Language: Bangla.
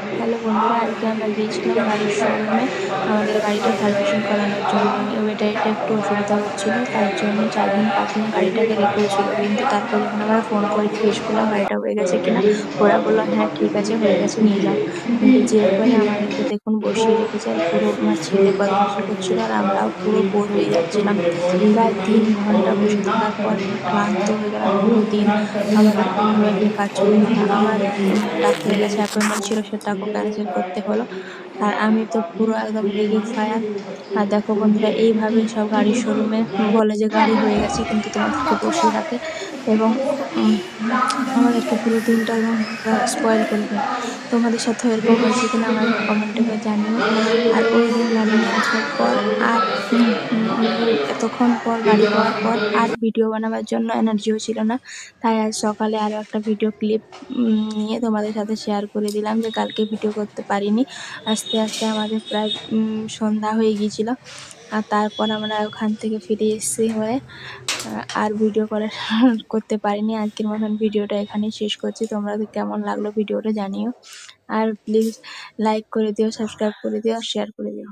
হ্যালো বন্ধুরা, আজকে আমরা গিয়েছিলাম গাড়ির শোরুমে আমাদের গাড়িটা সার্ভিসিং করানোর জন্য। এটা একটু অসুবিধা হচ্ছিল, তার জন্য 4 দিন 5 দিন গাড়িটাকে রেখেও ছিল। কিন্তু তারপর যখন আমরা ফোন করে জিজ্ঞেস করলাম গাড়িটা হয়ে গেছে কিনা, ওরা বললো হ্যাঁ ঠিক আছে, হয়ে গেছে, নিয়ে যাও। কিন্তু জেদ করে আমাদেরকে দেখুন বসিয়ে রেখেছে, আর পুরো আমার ছেলে বদমাইশি করছিল, আর আমরাও পুরো বোর হয়ে যাচ্ছিলাম। প্রায় 3 ঘন্টা বসে থাকার পর ক্লান্ত হয়ে গেলাম। পুরো দিন আমাদের কোনোভাবে কাজ চললো না। আমার ডাক্তারের কাছে অ্যাপয়েন্টমেন্ট ছিল, সেটাকেও ক্যান্সেল করতে হলো। আর আমি তো পুরো একদম রেগে ফায়ার। আর দেখো বন্ধুরা, এইভাবে সব গাড়ির শোরুমে বলে যে গাড়ি হয়ে গেছে, কিন্তু তোমাদেরকে বসিয়ে রাখে এবং আমাদেরকে পুরো দিনটা একদম স্পয়েল করে দেয়। তোমাদের সাথে এরকম হয়েছে কিনা আমাকে কমেন্টে করে জানিও। আর ওই দিন গাড়ি নিয়ে আসার পর আর এতক্ষণ পর গাড়ি পাওয়ার পর আর ভিডিও বানাবার জন্য এনার্জিও ছিল না। তাই আজ সকালে আরো একটা ভিডিও ক্লিপ নিয়ে তোমাদের সাথে শেয়ার করে দিলাম যে কালকে ভিডিও করতে পারিনি। আস্তে আস্তে আমাদের প্রায় সন্ধ্যা হয়ে গিয়েছিল। আর তারপর আমরা ওখান থেকে ফিরে এসেছি হয়ে আর ভিডিও করতে পারিনি। আজকের মতন ভিডিওটা এখানেই শেষ করছি। তোমাদের কেমন লাগলো ভিডিওটা জানিও। আর প্লিজ লাইক করে দিও, সাবস্ক্রাইব করে দিও, আর শেয়ার করে দিও।